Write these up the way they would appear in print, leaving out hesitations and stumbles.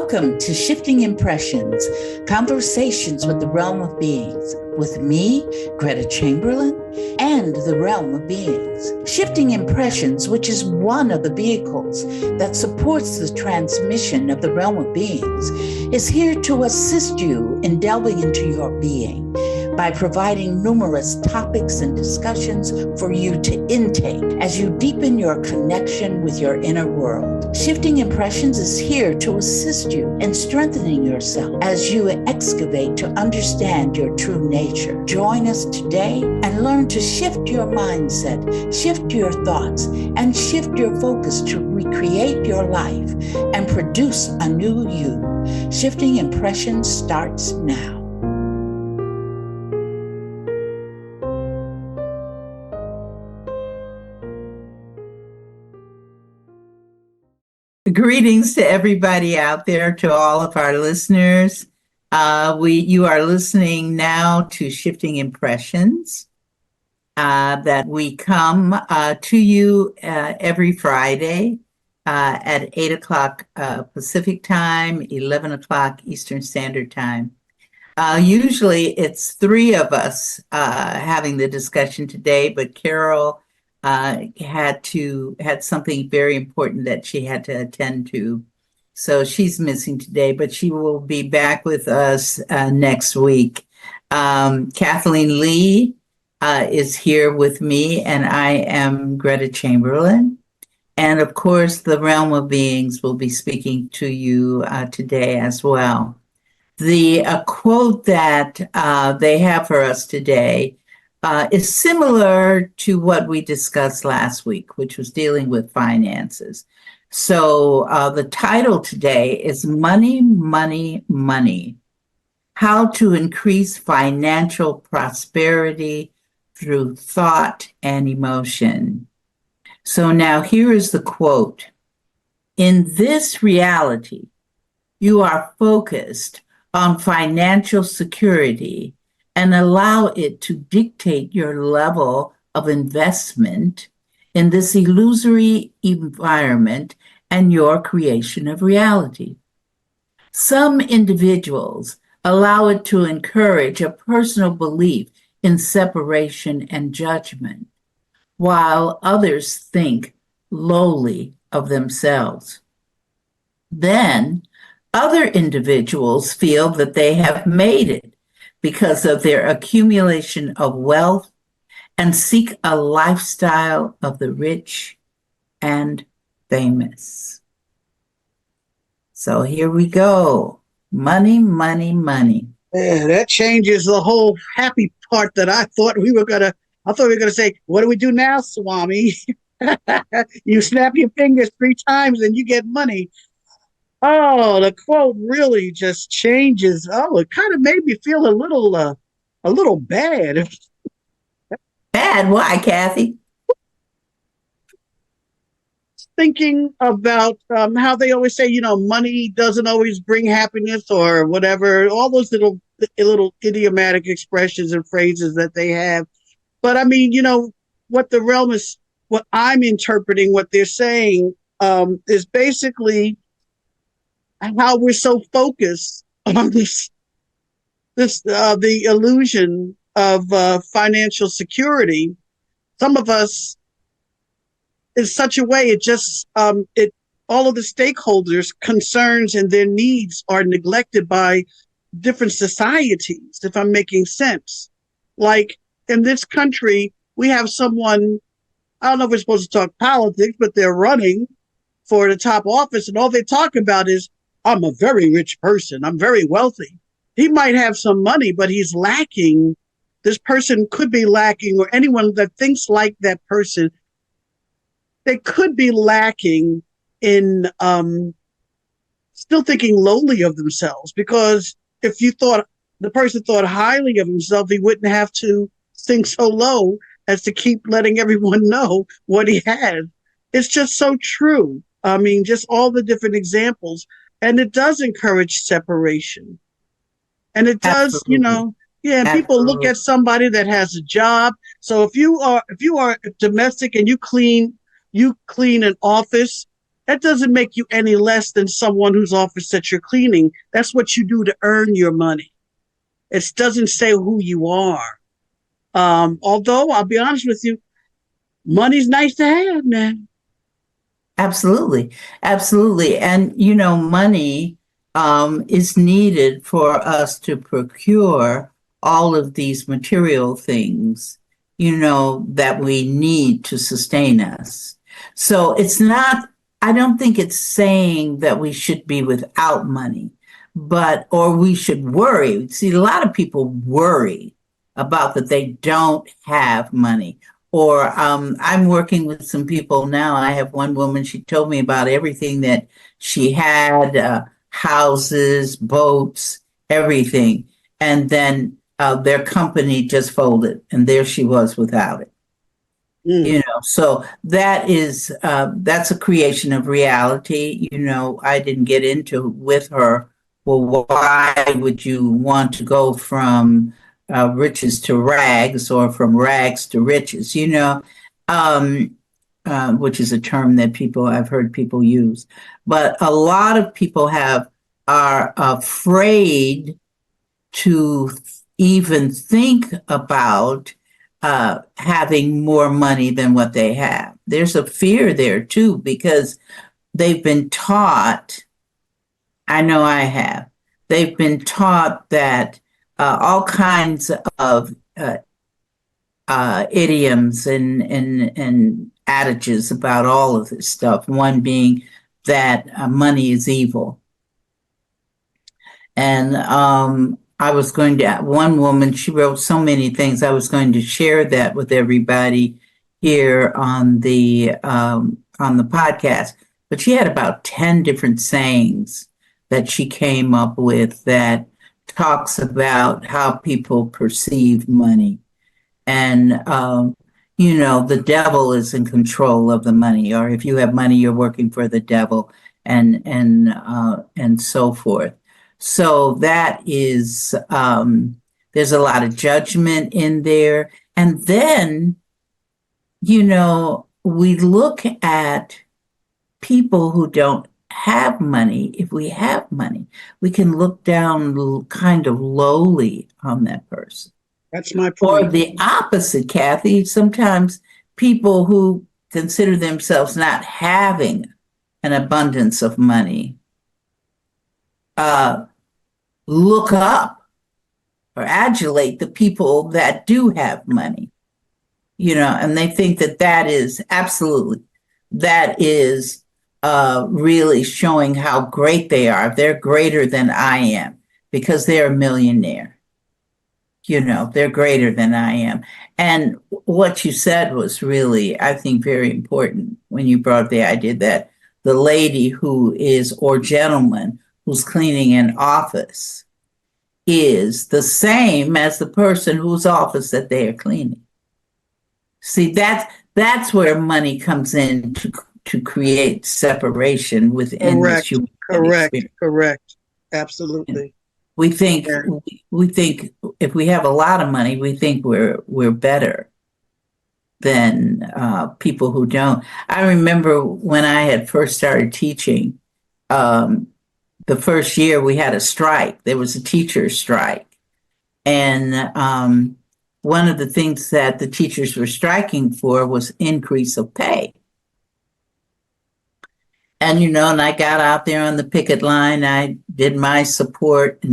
Welcome to Shifting Impressions, conversations with the realm of beings, with me, Greta Chamberlain, and the realm of beings. Shifting Impressions, which is one of the vehicles that supports the transmission of the realm of beings, is here to assist you in delving into your being by providing numerous topics and discussions for you to intake as you deepen your connection with your inner world. Shifting Impressions is here to assist you in strengthening yourself as you excavate to understand your true nature. Join us today and learn to shift your mindset, shift your thoughts, and shift your focus to recreate your life and produce a new you. Shifting Impressions starts now. Greetings to everybody out there, to all of our listeners. You are listening now to Shifting Impressions, that we come to you every Friday at 8 o'clock Pacific time, 11 o'clock Eastern Standard Time. Usually it's three of us having the discussion today, but Carol had something very important that she had to attend to. So she's missing today, but she will be back with us next week. Kathleen Lee is here with me, and I am Greta Chamberlain. And of course, the realm of beings will be speaking to you today as well. The quote that they have for us today is similar to what we discussed last week, which was dealing with finances. So the title today is Money, Money, Money: How to Increase Financial Prosperity Through Thought and Emotion. So now here is the quote. In this reality, you are focused on financial security and allow it to dictate your level of investment in this illusory environment and your creation of reality. Some individuals allow it to encourage a personal belief in separation and judgment, while others think lowly of themselves. Then other individuals feel that they have made it because of their accumulation of wealth and seek a lifestyle of the rich and famous. So here we go. Money, money, money. Yeah, that changes the whole happy part that I thought we were gonna say, what do we do now, Swami? You snap your fingers 3 times and you get money. Oh, the quote really just changes. Oh, it kind of made me feel a little bad. Bad? Why, Kathy? Thinking about how they always say, money doesn't always bring happiness or whatever, all those little idiomatic expressions and phrases that they have. But I mean, what the realm is, what I'm interpreting, what they're saying is basically how we're so focused on the illusion of financial security. Some of us, in such a way, it just all of the stakeholders' concerns and their needs are neglected by different societies, if I'm making sense. Like in this country, we have someone, I don't know if we're supposed to talk politics, but they're running for the top office, and all they talk about is, I'm a very rich person, I'm very wealthy. He might have some money, but he's lacking. This person could be lacking, or anyone that thinks like that person, they could be lacking in still thinking lowly of themselves. Because if the person thought highly of himself, he wouldn't have to sink so low as to keep letting everyone know what he has. It's just so true. I mean, just all the different examples. And it does encourage separation. And it does, Absolutely. and people look at somebody that has a job. So if you are domestic and you clean an office, that doesn't make you any less than someone whose office that you're cleaning. That's what you do to earn your money. It doesn't say who you are. Although I'll be honest with you, money's nice to have, man. Absolutely. Absolutely. And, money is needed for us to procure all of these material things, that we need to sustain us. So it's not, I don't think it's saying that we should be without money, or we should worry. See, a lot of people worry about that they don't have money. Or I'm working with some people now. I have one woman, she told me about everything that she had, houses, boats, everything. And then their company just folded, and there she was without it. So that's a creation of reality. I didn't get into with her, well, why would you want to go from riches to rags, or from rags to riches, which is a term that I've heard people use. But a lot of people are afraid to even think about having more money than what they have. There's a fear there too, because they've been taught, I know I have, they've been taught that all kinds of idioms and adages about all of this stuff. One being that money is evil. And one woman, she wrote so many things. I was going to share that with everybody here on the podcast. But she had about 10 different sayings that she came up with that talks about how people perceive money. And, the devil is in control of the money, or if you have money, you're working for the devil, and so forth. So that is, there's a lot of judgment in there. And then, we look at people who don't have money. If we have money, we can look down kind of lowly on that person. That's my point. Or the opposite, Kathy. Sometimes people who consider themselves not having an abundance of money look up or adulate the people that do have money, and they think that is absolutely, that is really showing how great they are. They're greater than I am because they're a millionaire. They're greater than I am. And what you said was really, I think, very important when you brought the idea that the lady or gentleman who's cleaning an office is the same as the person whose office that they are cleaning. See, that's where money comes in to create separation within this human experience. Correct. Absolutely. We think if we have a lot of money, we think we're better than people who don't. I remember when I had first started teaching, the first year we had a strike. There was a teacher's strike. And one of the things that the teachers were striking for was increase of pay. And, and I got out there on the picket line. I did my support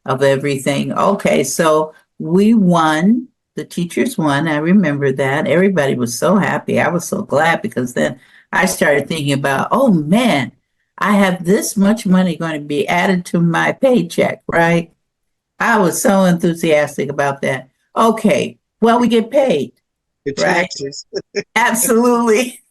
of everything. Okay, so we won. The teachers won. I remember that. Everybody was so happy. I was so glad, because then I started thinking about, oh, man, I have this much money going to be added to my paycheck, right? I was so enthusiastic about that. Okay, well, we get paid. The taxes. Right? Absolutely.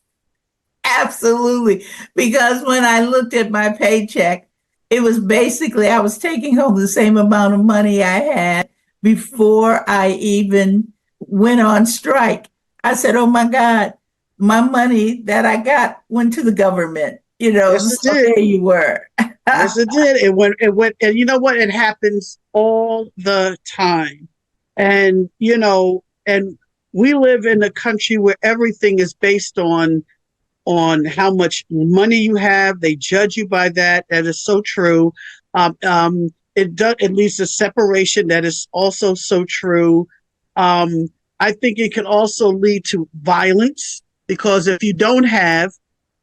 Absolutely. Because when I looked at my paycheck, it was basically, I was taking home the same amount of money I had before I even went on strike. I said, oh my God, my money that I got went to the government. Yes, so there you were. Yes, it did. It went, and you know what? It happens all the time. And, and we live in a country where everything is based on on how much money you have. They judge you by that. That is so true. It leads to separation. That is also so true. I think it can also lead to violence, because if you don't have,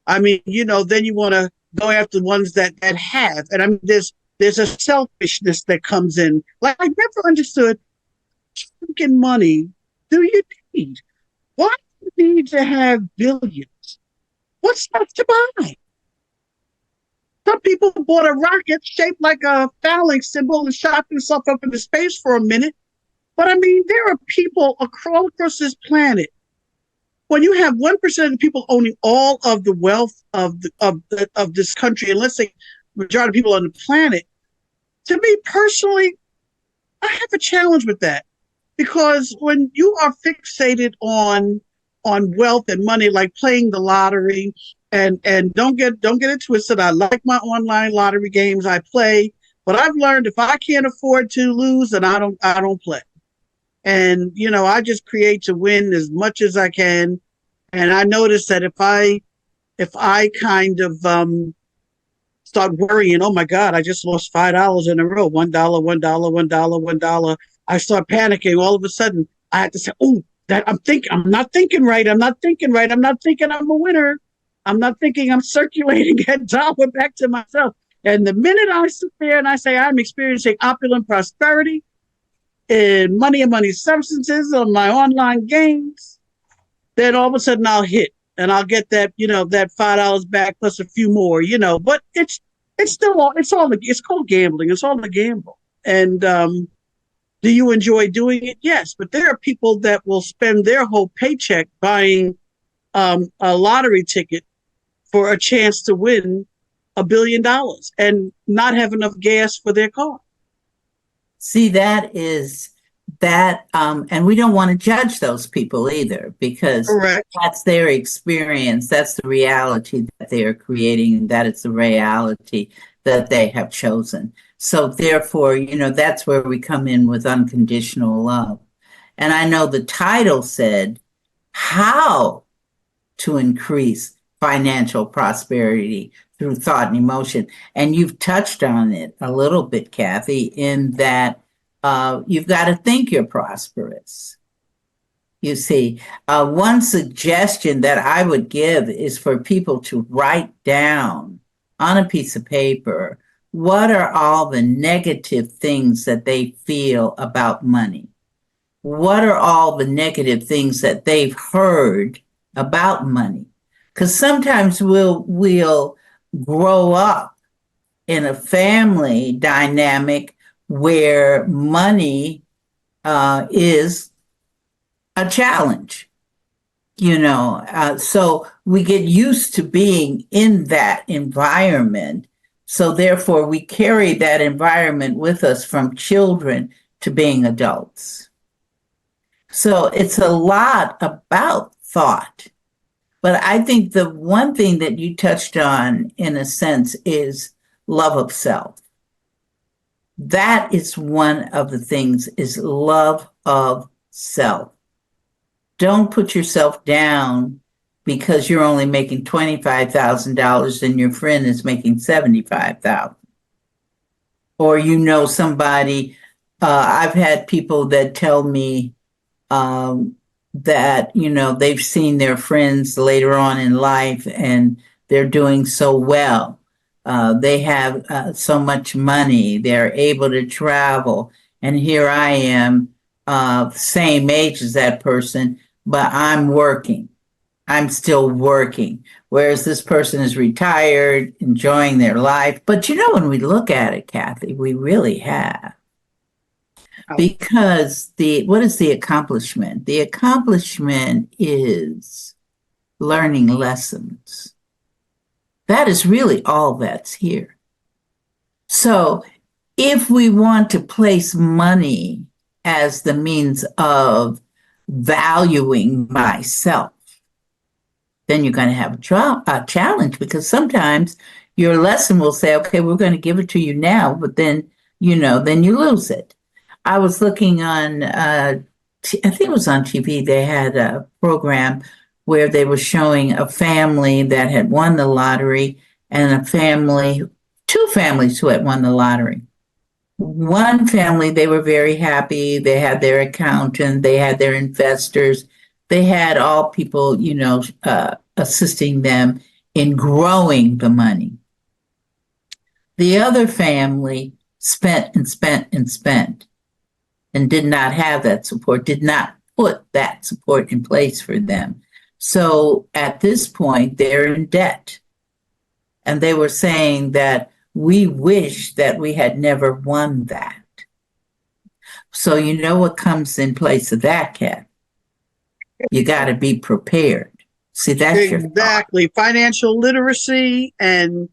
I mean, then you want to go after the ones that have. And I mean, there's a selfishness that comes in. Like, I never understood, freaking money do you need? Why do you need to have billions? What's not to buy? Some people bought a rocket shaped like a phalanx symbol and shot themselves up into space for a minute. But I mean, there are people all across this planet. When you have 1% of the people owning all of the wealth of this country, and let's say majority of people on the planet, to me personally, I have a challenge with that. Because when you are fixated on wealth and money, like playing the lottery, and don't get it twisted. I like my online lottery games. I play, but I've learned if I can't afford to lose, then I don't play. And I just create to win as much as I can. And I notice that if I kind of start worrying, oh my God, I just lost $5 in a row, $1, $1, $1, $1. I start panicking. All of a sudden, I have to say, "Oh, I'm not thinking right. I'm not thinking right. I'm not thinking I'm a winner. I'm not thinking I'm circulating that dollar back to myself." And the minute I sit there and I say I'm experiencing opulent prosperity and money substances on my online games, then all of a sudden I'll hit and I'll get that that $5 back plus a few more. But it's called gambling. It's all a gamble. And do you enjoy doing it? Yes, but there are people that will spend their whole paycheck buying a lottery ticket for a chance to win $1 billion and not have enough gas for their car. See, and we don't want to judge those people either, because Correct. That's their experience. That's the reality that they are creating, and that is the reality that they have chosen. So therefore, that's where we come in with unconditional love. And I know the title said how to increase financial prosperity through thought and emotion. And you've touched on it a little bit, Kathy, in that you've got to think you're prosperous. You see, one suggestion that I would give is for people to write down on a piece of paper, what are all the negative things that they feel about money? What are all the negative things that they've heard about money? Because sometimes we'll grow up in a family dynamic where money is a challenge, so we get used to being in that environment. So therefore, we carry that environment with us from children to being adults. So it's a lot about thought. But I think the one thing that you touched on, in a sense, is love of self. That is one of the things, is love of self. Don't put yourself down because you're only making $25,000 and your friend is making $75,000. Or somebody, I've had people that tell me that, they've seen their friends later on in life and they're doing so well. They have so much money, they're able to travel. And here I am, same age as that person, but I'm working. I'm still working. Whereas this person is retired, enjoying their life. But when we look at it, Kathy, we really have. Because what is the accomplishment? The accomplishment is learning lessons. That is really all that's here. So if we want to place money as the means of valuing myself, then you're going to have a challenge, because sometimes your lesson will say, okay, we're going to give it to you now, but then you lose it. I was looking on, I think it was on TV, they had a program where they were showing a family that had won the lottery and two families who had won the lottery. One family, they were very happy. They had their accountant, they had their investors, they had all people, assisting them in growing the money. The other family spent and spent and spent and did not have that support, did not put that support in place for them. So at this point, they're in debt. And they were saying that we wish that we had never won that. So you know what comes in place of that, Kat? You got to be prepared. See, that's exactly financial literacy and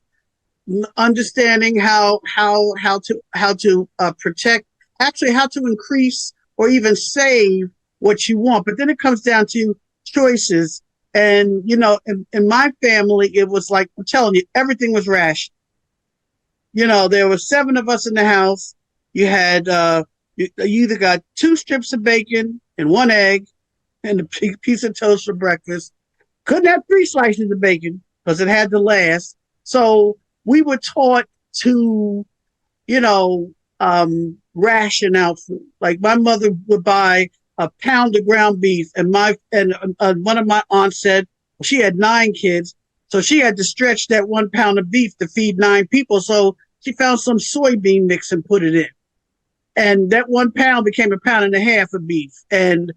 understanding how to protect, actually how to increase or even save what you want. But then it comes down to choices. And in my family, it was like, I'm telling you, everything was rationed. There were 7 of us in the house. You had you either got 2 strips of bacon and 1 egg and a piece of toast for breakfast. Couldn't have 3 slices of bacon because it had to last. So we were taught to, ration out food. Like my mother would buy a pound of ground beef, and one of my aunts said she had 9 kids, so she had to stretch that 1 pound of beef to feed 9 people. So she found some soybean mix and put it in, and that 1 pound became 1.5 pounds of beef. And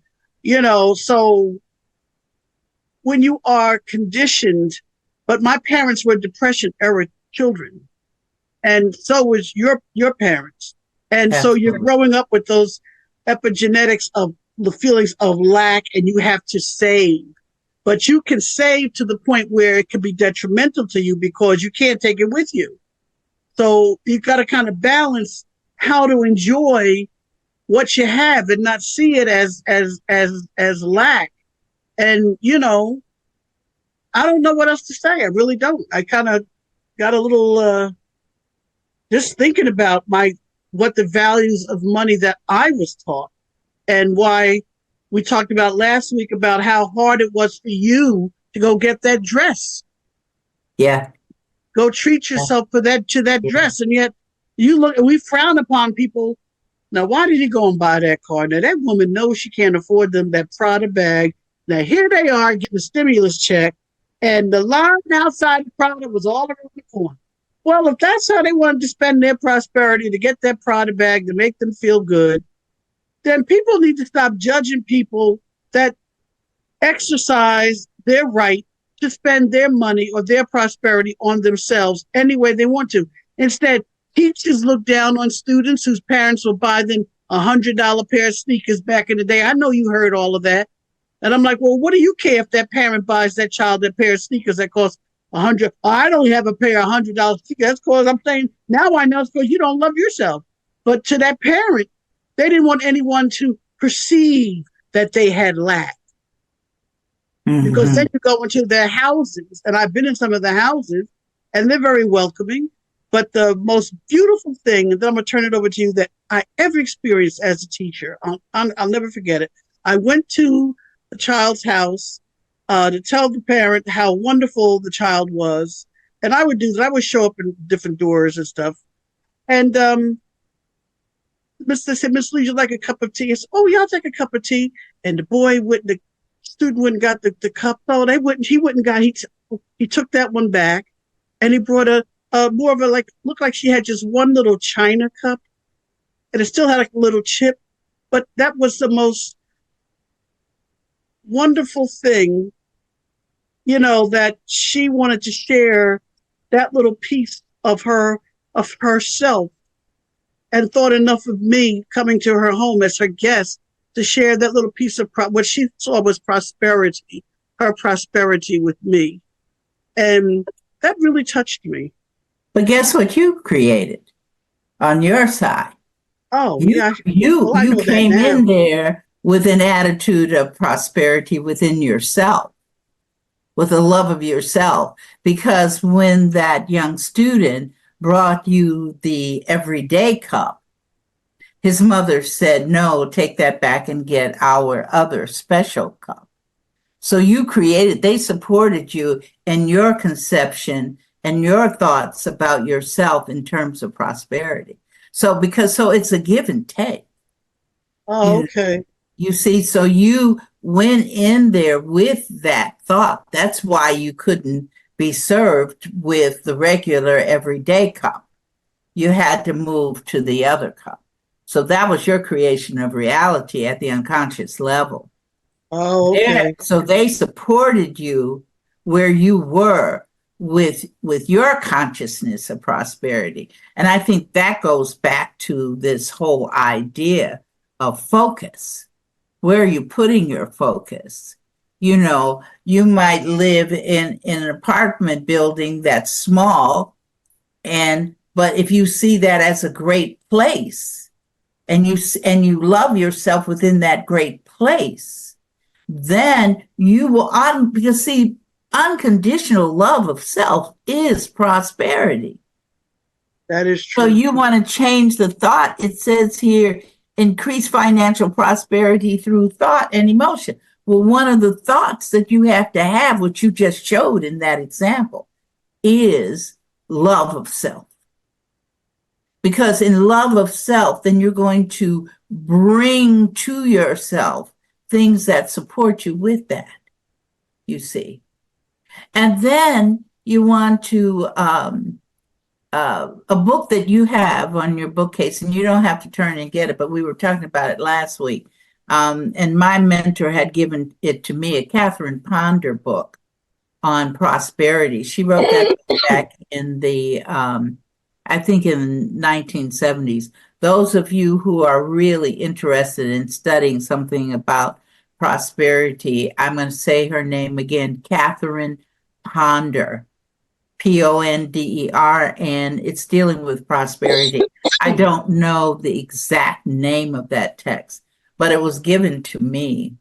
so when you are conditioned, but my parents were Depression era children, and so was your parents, and so you're growing up with those epigenetics of the feelings of lack, and you have to save. But you can save to the point where it could be detrimental to you because you can't take it with you. So you've got to kind of balance how to enjoy what you have and not see it as lack. And I don't know what else to say. I really don't. I kind of got a little just thinking about what the values of money that I was taught, and why we talked about last week about how hard it was for you to go get that dress. Yeah. Go treat yourself to that dress. And yet we frown upon people. Now, why did you go and buy that car? Now, that woman knows she can't afford that Prada bag. Now, here they are getting a stimulus check, and the line outside the Prada was all around the corner. Well, if that's how they wanted to spend their prosperity, to get that Prada bag to make them feel good, then people need to stop judging people that exercise their right to spend their money or their prosperity on themselves any way they want to. Instead, teachers look down on students whose parents will buy them $100 pair of sneakers back in the day. I know you heard all of that. And I'm like, well, what do you care if that parent buys that child that pair of sneakers that cost $100? I don't have a pair of $100 sneakers. That's because I'm saying, now I know it's because you don't love yourself. But to that parent, they didn't want anyone to perceive that they had lack. Mm-hmm. Because then you go into their houses, and I've been in some of the houses, and they're very welcoming. But the most beautiful thing, and then I'm going to turn it over to you, that I ever experienced as a teacher, I'll never forget it. I went to the child's house to tell the parent how wonderful the child was. And I would do that. I would show up in different doors and stuff. And Mr. said, Miss Lee, would you like a cup of tea? I said, oh, yeah, I'll take a cup of tea. And the student wouldn't got the cup. No, he wouldn't got, he took that one back, and he brought more of a, looked like she had just one little china cup, and it still had a little chip. But that was the most wonderful thing, that she wanted to share that little piece of herself, and thought enough of me coming to her home as her guest to share that little piece of what she saw was prosperity, her prosperity with me. And that really touched me. But guess what you created on your side? Oh, You came in there with an attitude of prosperity within yourself, with a love of yourself. Because when that young student brought you the everyday cup, his mother said, no, take that back and get our other special cup. So you created, they supported you in your conception and your thoughts about yourself in terms of prosperity. So it's a give and take. Oh, okay. You see, so you went in there with that thought. That's why you couldn't be served with the regular everyday cup. You had to move to the other cup. So that was your creation of reality at the unconscious level. Oh, okay. So they supported you where you were with your consciousness of prosperity. And I think that goes back to this whole idea of focus. Where are you putting your focus? You know, you might live in an apartment building that's small, but if you see that as a great place and you love yourself within that great place, then you will, because see, unconditional love of self is prosperity. That is true. So you want to change the thought. It says here, increase financial prosperity through thought and emotion. Well, one of the thoughts that you have to have, which you just showed in that example, is love of self. Because in love of self, then you're going to bring to yourself things that support you with that, you see. And then you want to, a book that you have on your bookcase, and you don't have to turn and get it, but we were talking about it last week. And my mentor had given it to me, a Catherine Ponder book on prosperity. She wrote that back in the, I think in the 1970s. Those of you who are really interested in studying something about prosperity, I'm going to say her name again, Catherine Ponder. Ponder, and it's dealing with prosperity. I don't know the exact name of that text, but it was given to me,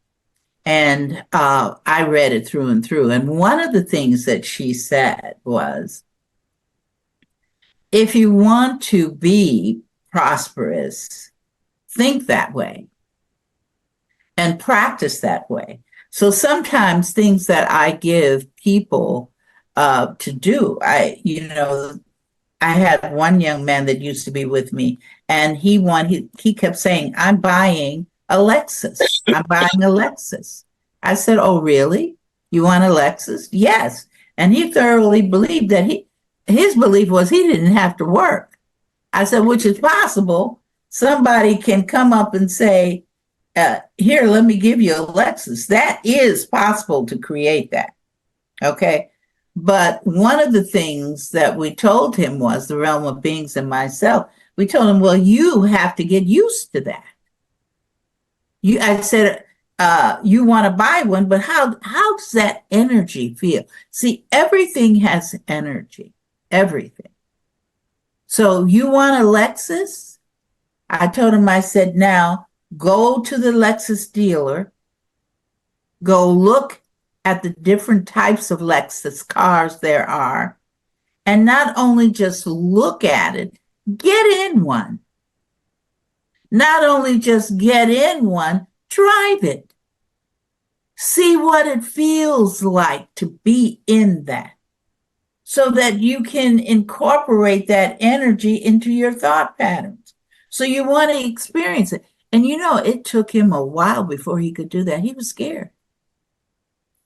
and I read it through and through. And one of the things that she said was, if you want to be prosperous, think that way and practice that way. So sometimes things that I give people to do, I had one young man that used to be with me, and he kept saying, I'm buying a Lexus. I'm buying a Lexus. I said, oh, really? You want a Lexus? Yes. And he thoroughly believed that his belief was he didn't have to work. I said, which is possible. Somebody can come up and say, here, let me give you a Lexus. That is possible to create that. Okay. But one of the things that we told him was the realm of beings and myself. We told him, well, you have to get used to that. I said, you want to buy one, but how does that energy feel? See, everything has energy, everything. So you want a Lexus? I told him, I said, now go to the Lexus dealer, go look at the different types of Lexus cars there are, and not only just look at it, get in one. Not only just get in one, drive it. See what it feels like to be in that, so that you can incorporate that energy into your thought patterns. So you want to experience it. And it took him a while before he could do that. He was scared.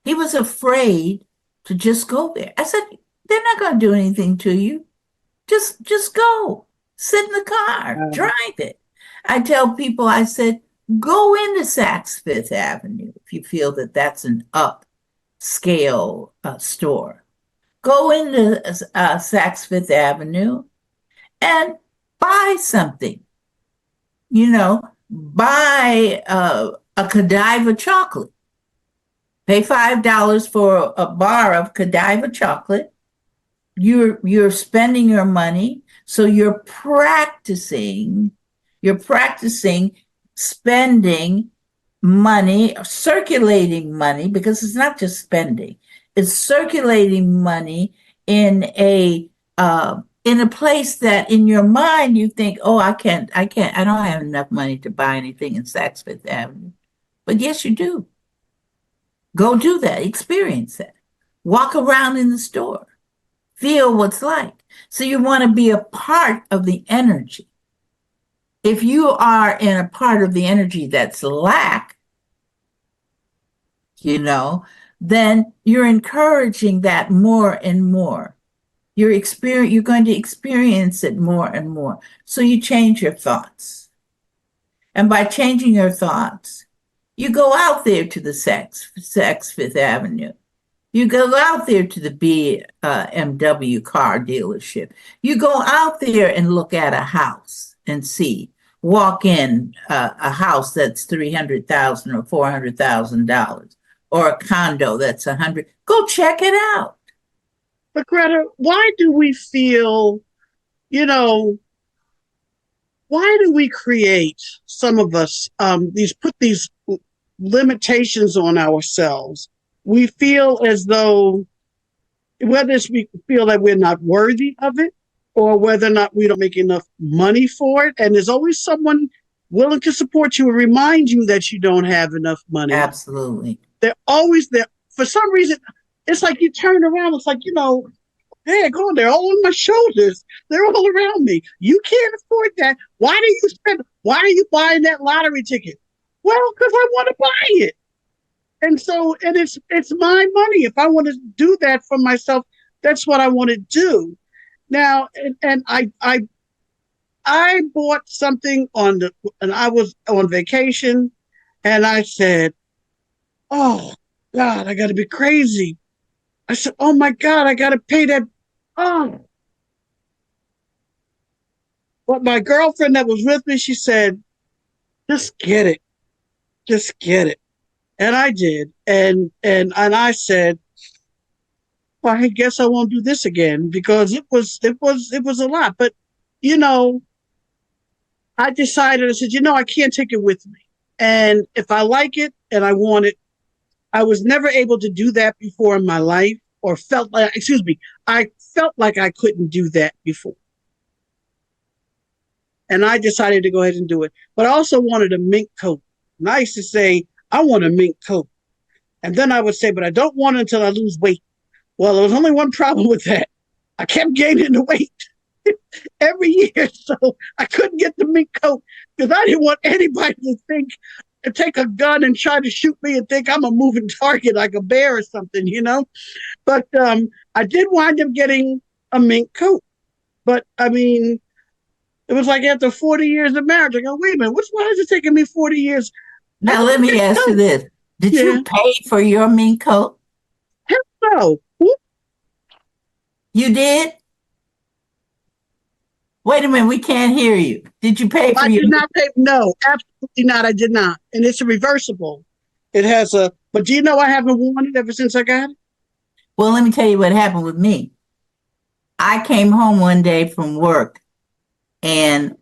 He was afraid to just go there. I said, they're not going to do anything to you. Just go. Sit in the car. Drive it. I tell people, I said, go into Saks Fifth Avenue if you feel that that's an upscale store. Go into Saks Fifth Avenue and buy something. Buy a Godiva chocolate. Pay $5 for a bar of Godiva chocolate. You're spending your money, so you're practicing spending money, circulating money, because it's not just spending. It's circulating money in a place that in your mind you think, oh, I don't have enough money to buy anything in Saks Fifth Avenue. But yes, you do. Go do that. Experience that. Walk around in the store. Feel what's like. So you want to be a part of the energy. If you are in a part of the energy that's lack, then you're encouraging that more and more. You're going to experience it more and more. So you change your thoughts. And by changing your thoughts, you go out there to the Saks Fifth Avenue. You go out there to the BMW car dealership. You go out there and look at a house and see. Walk in a house that's $300,000 or $400,000, or a condo that's $100,000. Go check it out. But Greta, why do we feel, why do we create, some of us, put these limitations on ourselves? We feel as though, whether it's we feel that we're not worthy of it, or whether or not we don't make enough money for it. And there's always someone willing to support you and remind you that you don't have enough money. Absolutely. They're always there. For some reason, it's like you turn around, it's like, they're they're all on my shoulders. They're all around me. You can't afford that. Why are you buying that lottery ticket? Well, because I want to buy it. And so, and it's my money. If I want to do that for myself, that's what I want to do. Now, and I bought something and I was on vacation, and I said, "Oh God, I got to be crazy." I said, "Oh my God, I got to pay that." Oh, but my girlfriend that was with me, she said, "Just get it, just get it," and I did, and I said, well, I guess I won't do this again, because it was a lot. But I decided, I said, I can't take it with me. And if I like it and I want it, I was never able to do that before in my life, or I felt like I couldn't do that before. And I decided to go ahead and do it. But I also wanted a mink coat. And I used to say, I want a mink coat. And then I would say, but I don't want it until I lose weight. Well, there was only one problem with that. I kept gaining the weight every year, so I couldn't get the mink coat, because I didn't want anybody to take a gun and try to shoot me and think I'm a moving target like a bear or something, But I did wind up getting a mink coat. But I mean, it was like after 40 years of marriage, I go, wait a minute, why is it taking me 40 years? Now, let me ask you this. Did you pay for your mink coat? Hell no. You did? Wait a minute, we can't hear you. Did you pay for I did not pay. No, absolutely not. I did not. And it's a reversible. It has but do you know I haven't worn it ever since I got it? Well, let me tell you what happened with me. I came home one day from work, and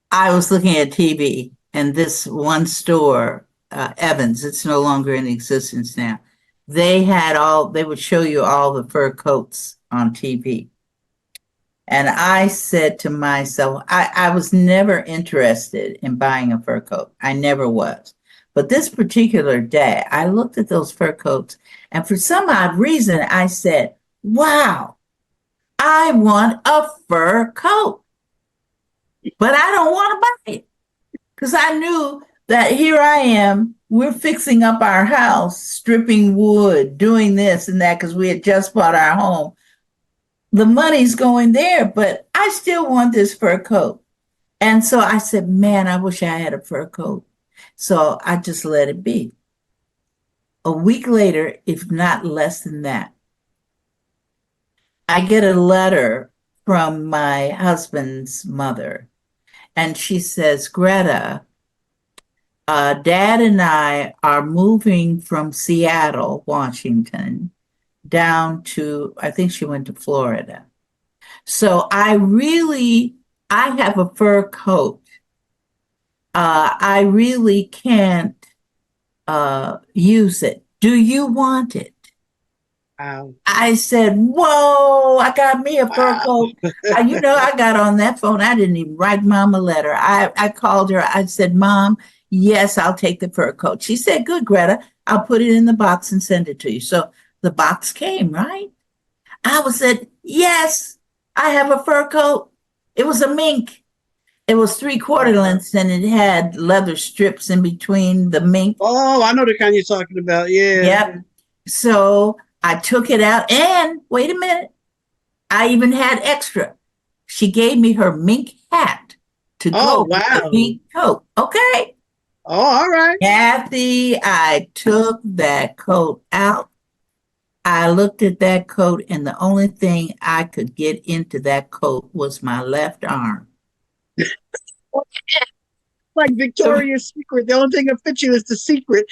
I was looking at TV, and this one store, Evans, it's no longer in existence now. They would show you all the fur coats on TV. And I said to myself, I was never interested in buying a fur coat. I never was. But this particular day, I looked at those fur coats, and for some odd reason, I said, wow, I want a fur coat. But I don't want to buy it, because I knew that here I am, we're fixing up our house, stripping wood, doing this and that, because we had just bought our home. The money's going there, but I still want this fur coat. And so I said, man, I wish I had a fur coat. So I just let it be. A week later, if not less than that, I get a letter from my husband's mother. And she says, Greta, Dad and I are moving from Seattle, Washington, down to, I think she went to Florida. So I have a fur coat. I really can't use it. Do you want it? Wow. I said, whoa, I got me a fur coat. I got on that phone. I didn't even write Mom a letter. I called her. I said, Mom, yes, I'll take the fur coat. She said, good, Greta. I'll put it in the box and send it to you. So the box came, right? I was said, yes, I have a fur coat. It was a mink. It was 3/4 lengths and it had leather strips in between the mink. Oh, I know the kind you're talking about. Yeah. Yep. So I took it out and wait a minute. I even had extra. She gave me her mink hat to go with the mink coat. Okay. Oh, all right. Kathy, I took that coat out. I looked at that coat, and the only thing I could get into that coat was my left arm. Like Victoria's Secret. The only thing that fits you is the secret.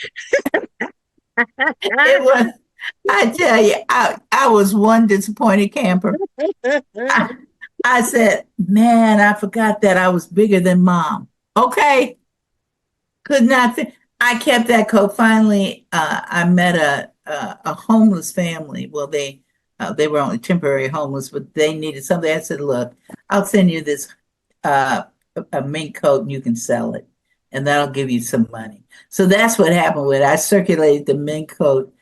It was, I tell you, I was one disappointed camper. I said, man, I forgot that I was bigger than mom. Okay. Could not fit. I kept that coat. Finally, I met a homeless family. Well, they were only temporary homeless, but they needed something. I said, look, I'll send you this a mink coat and you can sell it. And that'll give you some money. So that's what happened with it. I circulated the mink coat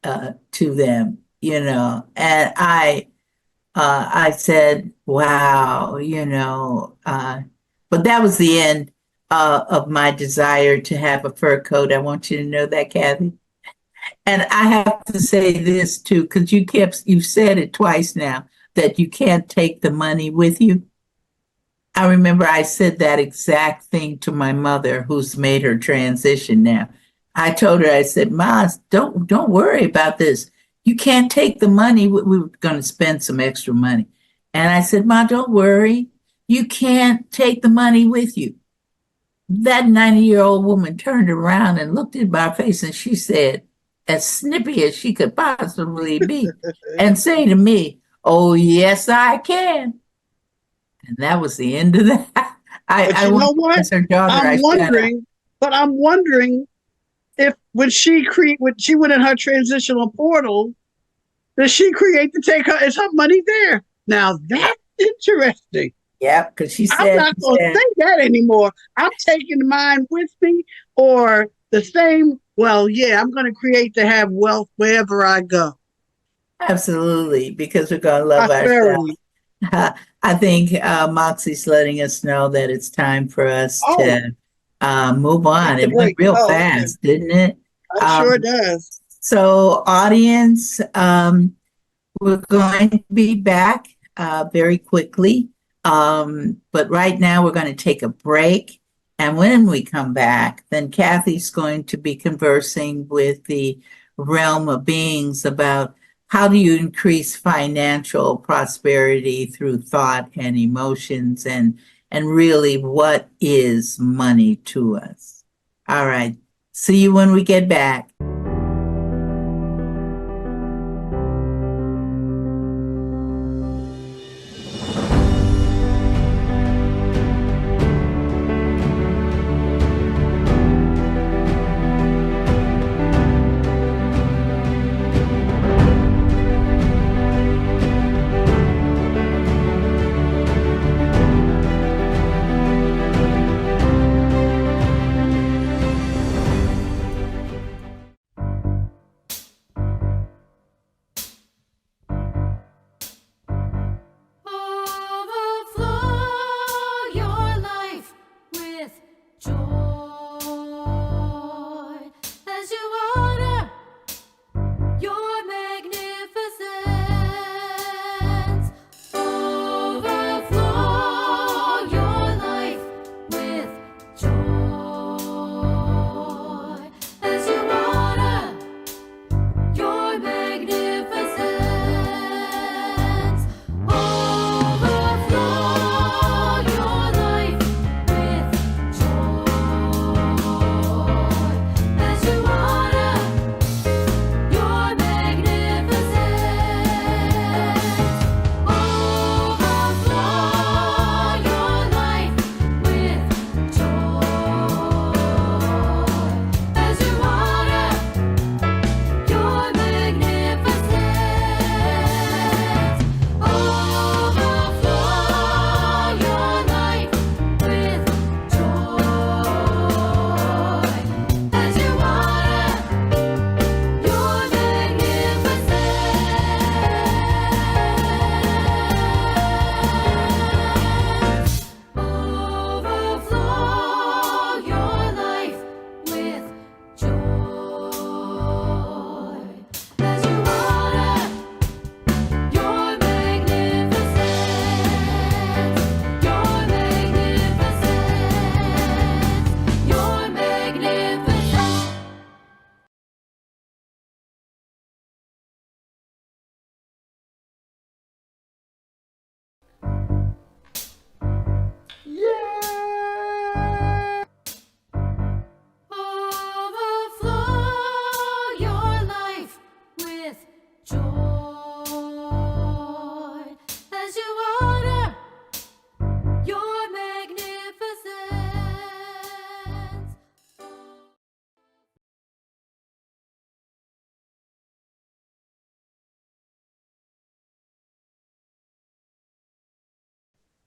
to them, you know, and I said, wow, you know, but that was the end of my desire to have a fur coat. I want you to know that, Kathy. And I have to say this too, because you've said it twice now, that you can't take the money with you. I remember I said that exact thing to my mother, who's made her transition now. I told her, I said, Ma, don't worry about this. You can't take the money. We were going to spend some extra money. And I said, Ma, don't worry. You can't take the money with you. That 90-year-old woman turned around and looked at my face and she said, as snippy as she could possibly be, and say to me, oh, yes, I can. And that was the end of that. You know what? I'm wondering if when she went in her transitional portal, does she create to take her? Is her money there? Now that's interesting. Yeah, because she said, I'm not going to say that anymore. I'm taking mine with me, or the same. Well, yeah, I'm going to create to have wealth wherever I go. Absolutely, because we're going to love ourselves. I think Moxie's letting us know that it's time for us to move on. It went real fast, didn't it? It sure does. So, audience, we're going to be back very quickly. But right now, we're going to take a break. And when we come back, then Kathy's going to be conversing with the realm of beings about how do you increase financial prosperity through thought and emotions, and really what is money to us. All right. See you when we get back.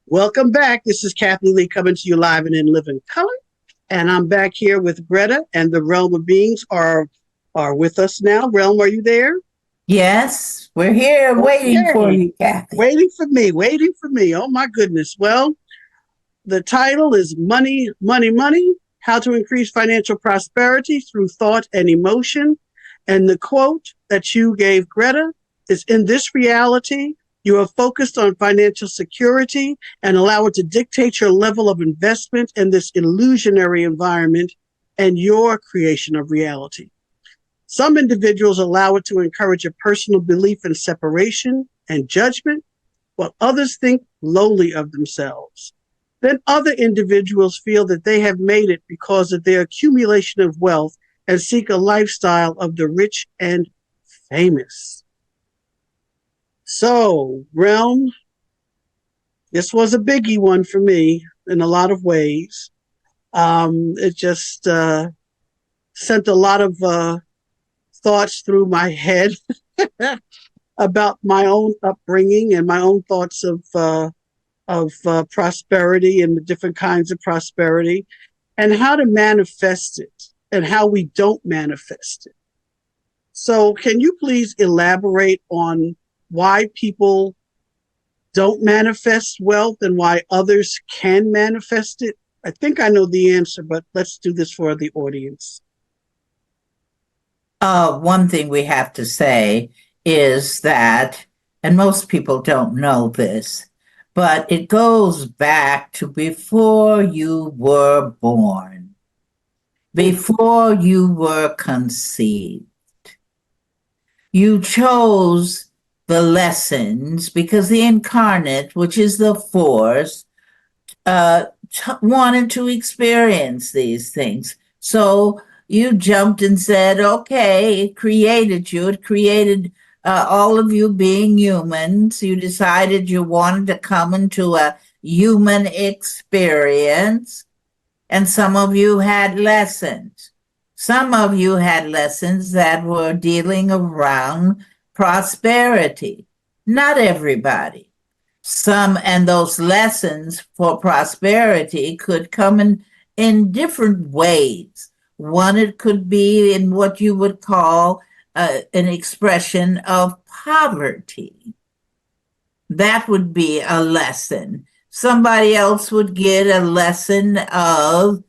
Welcome back. This is Kathy Lee coming to you live and in living color. And I'm back here with Greta, and the realm of beings are with us now. Realm, are you there? Yes, we're here waiting for Okay. you, Kathy. Waiting for me, waiting for me. Oh my goodness. Well, the title is Money, Money, Money, How to Increase Financial Prosperity Through Thought and Emotion. And the quote that you gave, Greta, is, in this reality, you are focused on financial security and allow it to dictate your level of investment in this illusionary environment and your creation of reality. Some individuals allow it to encourage a personal belief in separation and judgment, while others think lowly of themselves. Then other individuals feel that they have made it because of their accumulation of wealth and seek a lifestyle of the rich and famous. So, realm, this was a biggie one for me in a lot of ways. It just sent a lot of thoughts through my head about my own upbringing and my own thoughts of prosperity and the different kinds of prosperity and how to manifest it and how we don't manifest it. So can you please elaborate on why people don't manifest wealth and why others can manifest it? I think I know the answer, but let's do this for the audience. One thing we have to say is that, and most people don't know this, but it goes back to before you were born, before you were conceived. You chose the lessons because the incarnate, which is the force, wanted to experience these things. So you jumped and said, okay, it created you. It created all of you being humans. You decided you wanted to come into a human experience. And some of you had lessons. Some of you had lessons that were dealing around prosperity. Not everybody. Some, and those lessons for prosperity could come in different ways. One, it could be in what you would call an expression of poverty. That would be a lesson. Somebody else would get a lesson of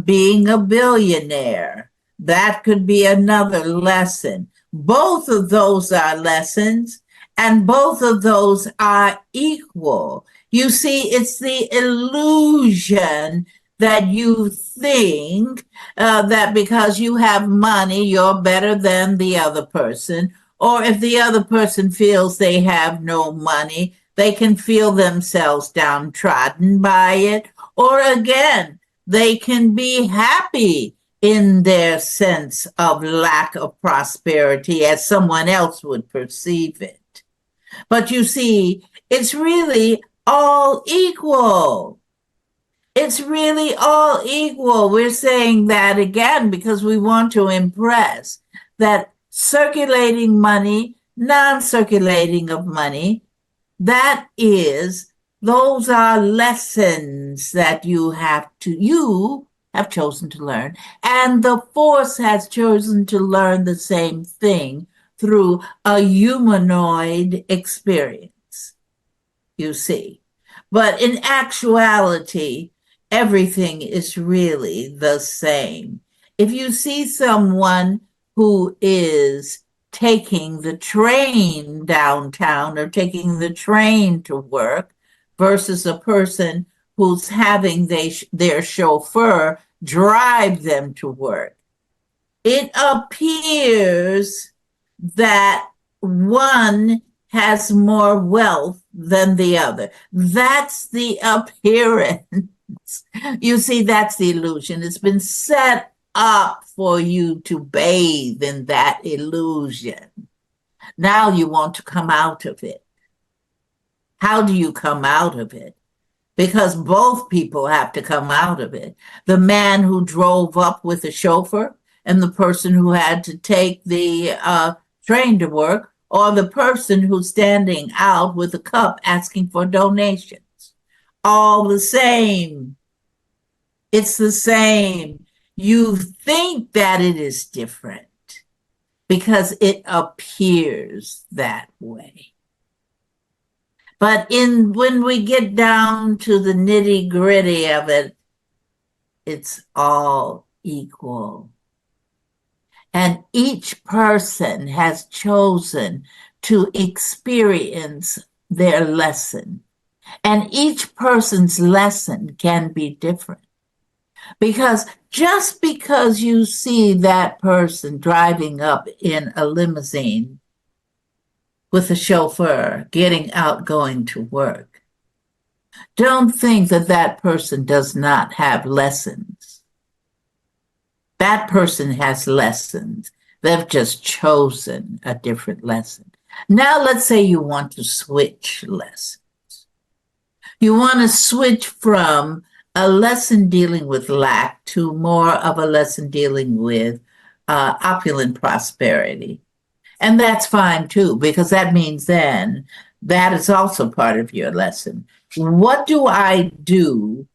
being a billionaire. That could be another lesson. Both of those are lessons, and both of those are equal. You see, it's the illusion that you think that because you have money, you're better than the other person. Or if the other person feels they have no money, they can feel themselves downtrodden by it. Or again, they can be happy in their sense of lack of prosperity as someone else would perceive it. But you see, it's really all equal. It's really all equal. We're saying that again because we want to impress that circulating money, non-circulating of money, those are lessons that you have chosen to learn. And the force has chosen to learn the same thing through a humanoid experience, you see. But in actuality, everything is really the same. If you see someone who is taking the train downtown or taking the train to work versus a person who's having their chauffeur drive them to work, it appears that one has more wealth than the other. That's the appearance. You see, that's the illusion. It's been set up for you to bathe in that illusion. Now you want to come out of it. How do you come out of it? Because both people have to come out of it. The man who drove up with the chauffeur and the person who had to take the train to work, or the person who's standing out with a cup asking for donations. all the same. It's the same. You think that it is different because it appears that way. But when we get down to the nitty-gritty of it, it's all equal. And each person has chosen to experience their lesson. And each person's lesson can be different. Because just because you see that person driving up in a limousine with a chauffeur, getting out, going to work, don't think that that person does not have lessons. That person has lessons. They've just chosen a different lesson. Now let's say you want to switch lessons. You want to switch from a lesson dealing with lack to more of a lesson dealing with opulent prosperity. And that's fine too, because that means then that is also part of your lesson. What do I do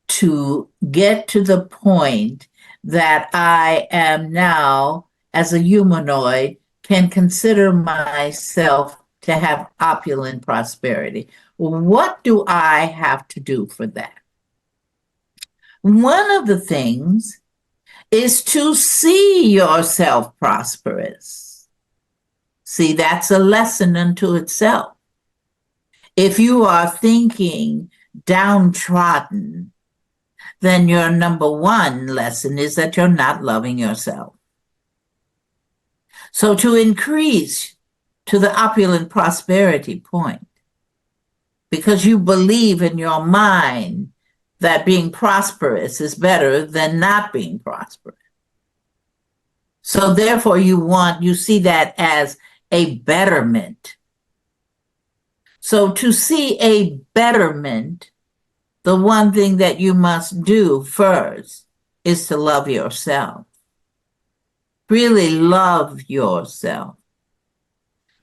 to get to the point that I am now, as a humanoid, can consider myself to have opulent prosperity? What do I have to do for that? One of the things is to see yourself prosperous. See, that's a lesson unto itself. If you are thinking downtrodden, then your number one lesson is that you're not loving yourself. So to increase to the opulent prosperity point, because you believe in your mind that being prosperous is better than not being prosperous. So therefore you see that as a betterment. So to see a betterment, the one thing that you must do first is to love yourself. Really love yourself.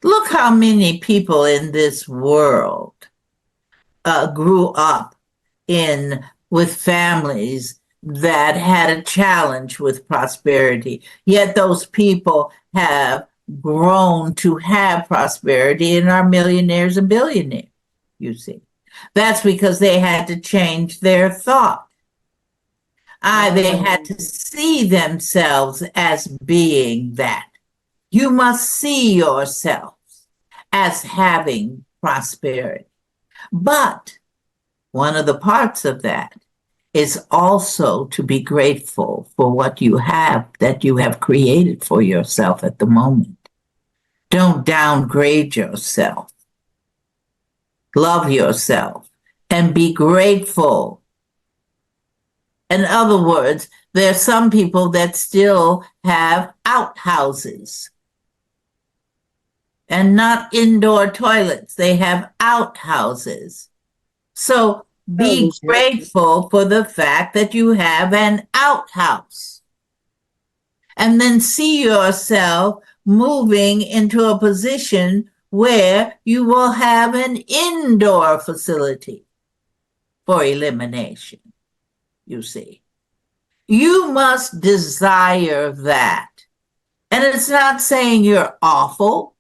Look how many people in this world grew up with families that had a challenge with prosperity. Yet those people have grown to have prosperity and are millionaires and billionaires, you see. That's because they had to change their thought. They had to see themselves as being that. You must see yourselves as having prosperity. But one of the parts of that is also to be grateful for what you have, that you have created for yourself at the moment. Don't downgrade yourself. Love yourself and be grateful. In other words, there are some people that still have outhouses and not indoor toilets. They have outhouses. So be grateful for the fact that you have an outhouse. And then see yourself moving into a position where you will have an indoor facility for elimination, you see. You must desire that. And it's not saying you're awful.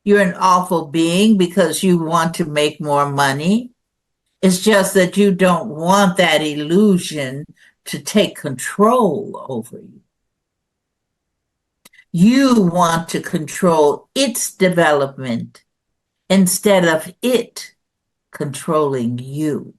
You're an awful being because you want to make more money. It's just that you don't want that illusion to take control over you. You want to control its development instead of it controlling you.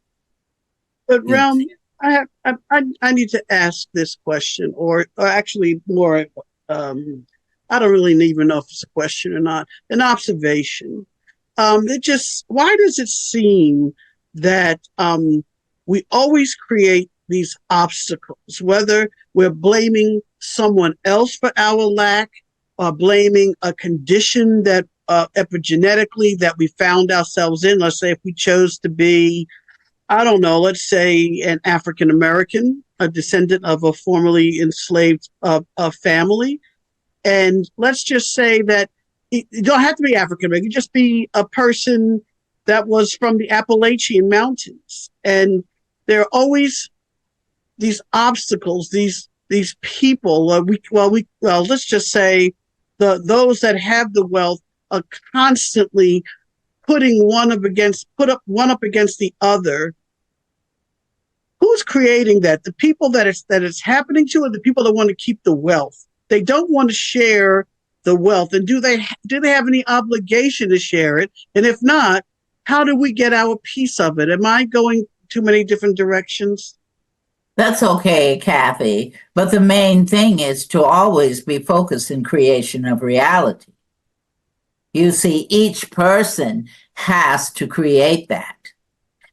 But Realm, I need to ask this question, or actually more. I don't really even know if it's a question or not. An observation. Why does it seem that we always create these obstacles, whether we're blaming someone else for our lack or blaming a condition that epigenetically that we found ourselves in? Let's say if we chose to be, I don't know, let's say an African American, a descendant of a formerly enslaved family. And let's just say that you don't have to be African American, you just be a person that was from the Appalachian Mountains. And there are always these obstacles, these people. Let's just say those that have the wealth are constantly putting one up against the other. Who's creating that? The people that it's happening to, or the people that want to keep the wealth? They don't want to share the wealth. And do they have any obligation to share it? And if not, how do we get our piece of it? Am I going too many different directions? That's okay, Kathy. But the main thing is to always be focused in creation of reality. You see, each person has to create that.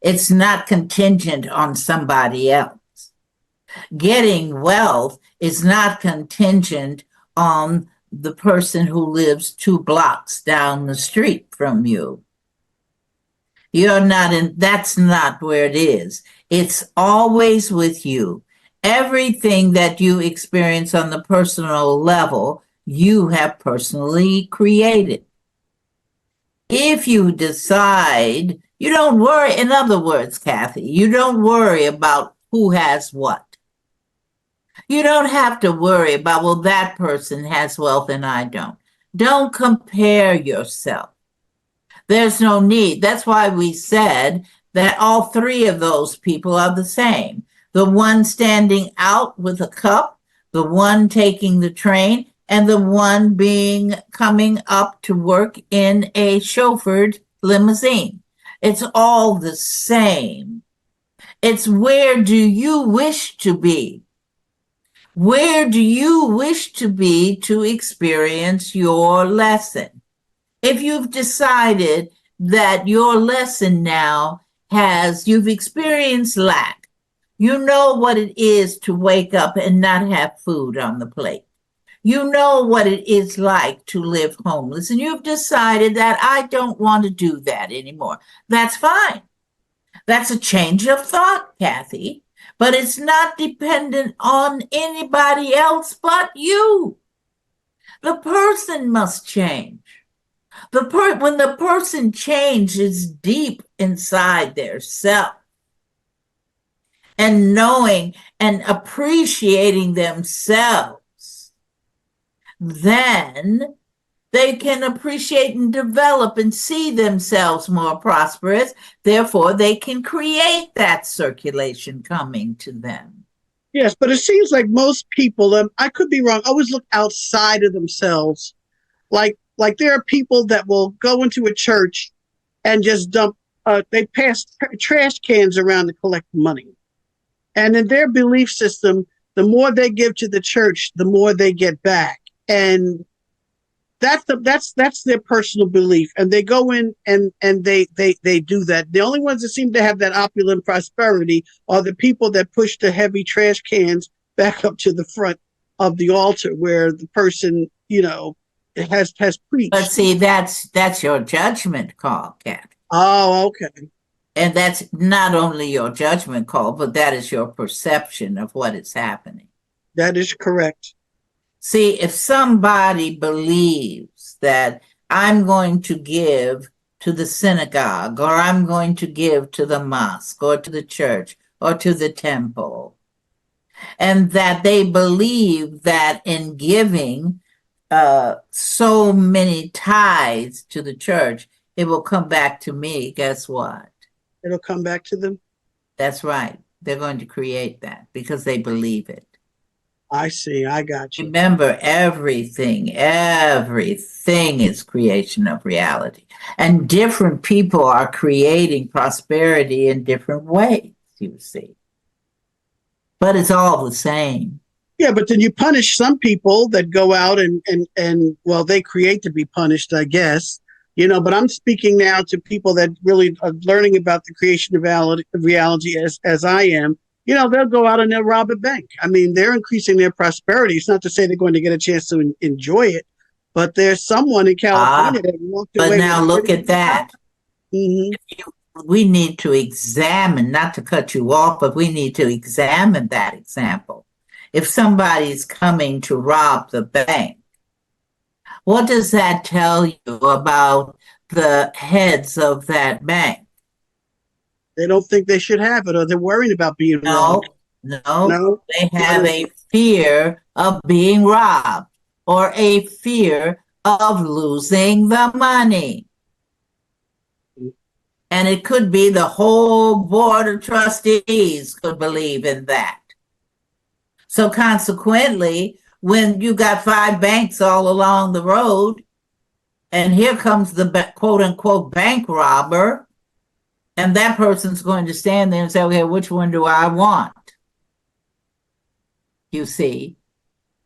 It's not contingent on somebody else. Getting wealth is not contingent on the person who lives 2 blocks down the street from you. That's not where it is. It's always with you. Everything that you experience on the personal level, you have personally created. If you decide, you don't worry, in other words, Kathy, you don't worry about who has what. You don't have to worry about, well, that person has wealth and I don't. Don't compare yourself. There's no need. That's why we said that all 3 of those people are the same. The one standing out with a cup, the one taking the train, and the one coming up to work in a chauffeured limousine. It's all the same. It's where do you wish to be? Where do you wish to be to experience your lesson? If you've decided that your lesson now you've experienced lack, you know what it is to wake up and not have food on the plate. You know what it is like to live homeless, and you've decided that I don't want to do that anymore. That's fine. That's a change of thought, Kathy, but it's not dependent on anybody else but you. The person must change. When the person changes deep inside their self and knowing and appreciating themselves, then they can appreciate and develop and see themselves more prosperous. Therefore, they can create that circulation coming to them. Yes, but it seems like most people, I could be wrong, always look outside of themselves. Like there are people that will go into a church and just they pass trash cans around to collect money. And in their belief system, the more they give to the church, the more they get back. And that's their personal belief. And they go in and they do that. The only ones that seem to have that opulent prosperity are the people that push the heavy trash cans back up to the front of the altar where the person, has preached. But see, that's your judgment call, Kat. Oh, okay. And that's not only your judgment call, but that is your perception of what is happening. That is correct. See, if somebody believes that I'm going to give to the synagogue, or I'm going to give to the mosque, or to the church, or to the temple, and that they believe that in giving so many tithes to the church, it will come back to me. Guess what? It'll come back to them? That's right. They're going to create that because they believe it. I see. I got you. Remember, everything is creation of reality. And different people are creating prosperity in different ways, you see. But it's all the same. Yeah, but then you punish some people that go out and they create to be punished, I guess. But I'm speaking now to people that really are learning about the creation of reality as I am. They'll go out and they'll rob a bank. I mean, they're increasing their prosperity. It's not to say they're going to get a chance to enjoy it, but there's someone in California that walked away. But now look at that. Mm-hmm. We need to examine, not to cut you off, but we need to examine that example. If somebody's coming to rob the bank, what does that tell you about the heads of that bank. They don't think they should have it, or they're worried about being robbed. No, they have a fear of being robbed or a fear of losing the money. And it could be the whole board of trustees could believe in that. So consequently, when you got 5 banks all along the road, and here comes the quote unquote bank robber, and that person's going to stand there and say, okay, which one do I want? You see,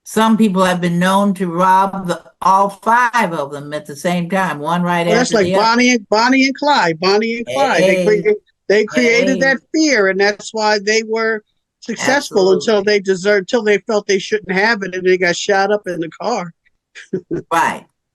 some people have been known to rob all 5 of them at the same time, one right after that's like the other. Bonnie and Clyde. Bonnie and Clyde. Hey, they created that fear, and that's why they were successful until they felt they shouldn't have it, and they got shot up in the car.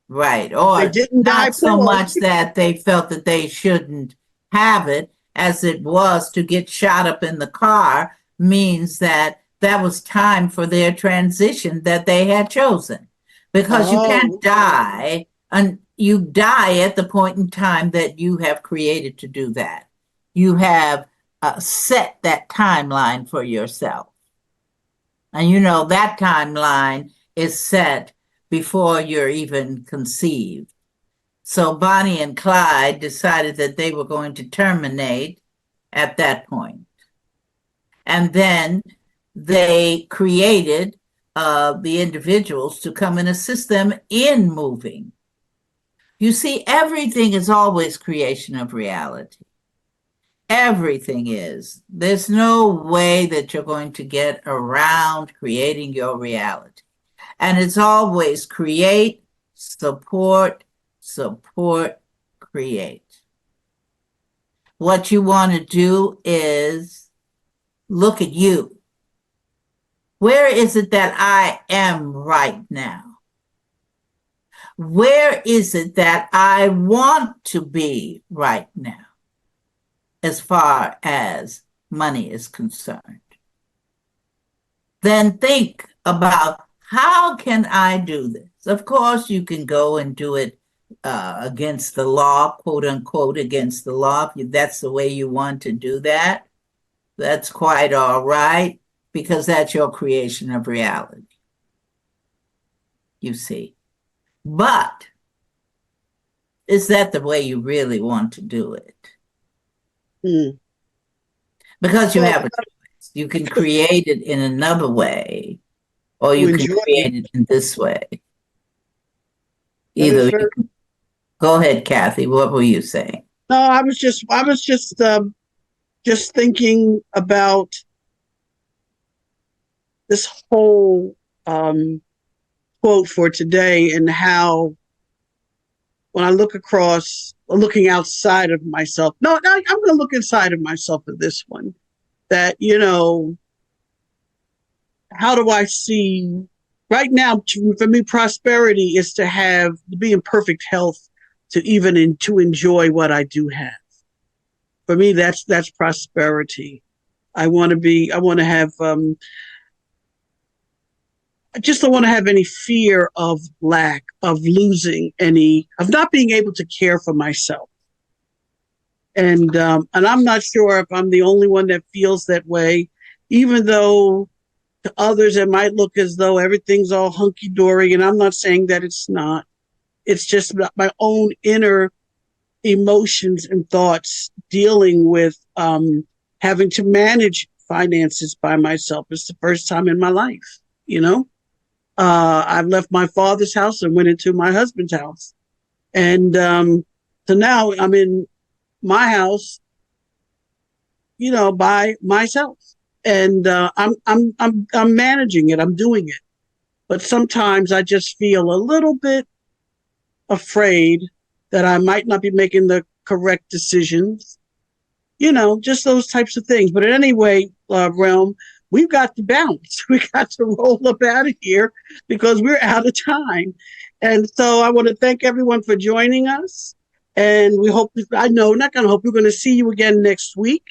Right. Or they didn't die so much that they felt that they shouldn't have it, as it was to get shot up in the car means that was time for their transition that they had chosen. Because you can't die, and you die at the point in time that you have created to do that. You have set that timeline for yourself. And you know that timeline is set before you're even conceived. So Bonnie and Clyde decided that they were going to terminate at that point. And then they created the individuals to come and assist them in moving. You see, everything is always creation of reality. Everything is. There's no way that you're going to get around creating your reality. And it's always create, support, create. What you want to do is look at you. Where is it that I am right now? Where is it that I want to be right now, as far as money is concerned? Then think about, how can I do this? Of course, you can go and do it against the law, quote unquote, against the law. If that's the way you want to do that, that's quite all right, because that's your creation of reality, you see. But is that the way you really want to do it? Because you have a choice. You can create it in another way, or you can create it in this way. Either go ahead, Kathy. What were you saying? No, I was just thinking about this whole quote for today, and how when I look looking outside of myself. No, I'm going to look inside of myself for this one. That, you know, how do I see right now? For me, prosperity is to be in perfect health, to enjoy what I do have. For me, that's prosperity. I just don't want to have any fear of lack, of losing of not being able to care for myself. And I'm not sure if I'm the only one that feels that way, even though to others it might look as though everything's all hunky-dory, and I'm not saying that it's not. It's just my own inner emotions and thoughts dealing with having to manage finances by myself. It's the first time in my life, you know. I've left my father's house and went into my husband's house. And so now I'm in my house, you know, by myself. And I'm managing it. I'm doing it. But sometimes I just feel a little bit afraid that I might not be making the correct decisions. You know, just those types of things. But anyway, Realm, we've got to bounce. We got to roll up out of here because we're out of time. And so I want to thank everyone for joining us. And we hope, we're going to see you again next week.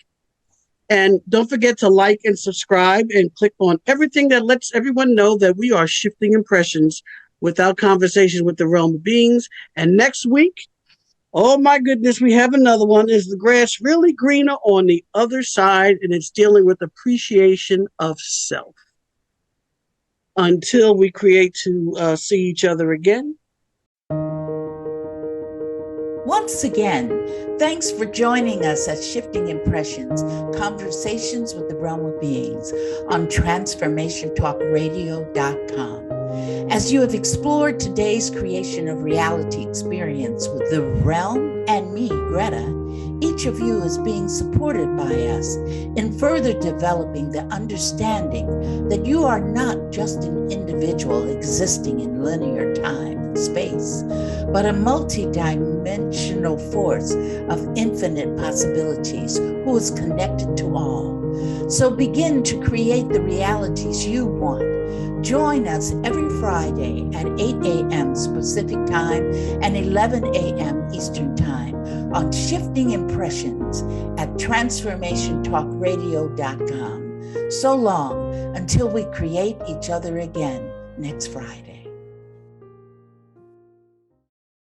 And don't forget to like and subscribe and click on everything that lets everyone know that we are shifting impressions without conversation with the realm of beings. And next week, Oh my goodness, we have another one. Is the grass really greener on the other side? And it's dealing with appreciation of self. Until we create to see each other again. Once again, thanks for joining us at Shifting Impressions, Conversations with the Realm of Beings on TransformationTalkRadio.com. As you have explored today's creation of reality experience with the realm and me, Greta, each of you is being supported by us in further developing the understanding that you are not just an individual existing in linear time and space, but a multi-dimensional force of infinite possibilities who is connected to all. So begin to create the realities you want. Join us every Friday at 8 a.m. Pacific Time and 11 a.m. Eastern Time on Shifting Impressions at TransformationTalkRadio.com. So long until we create each other again next Friday.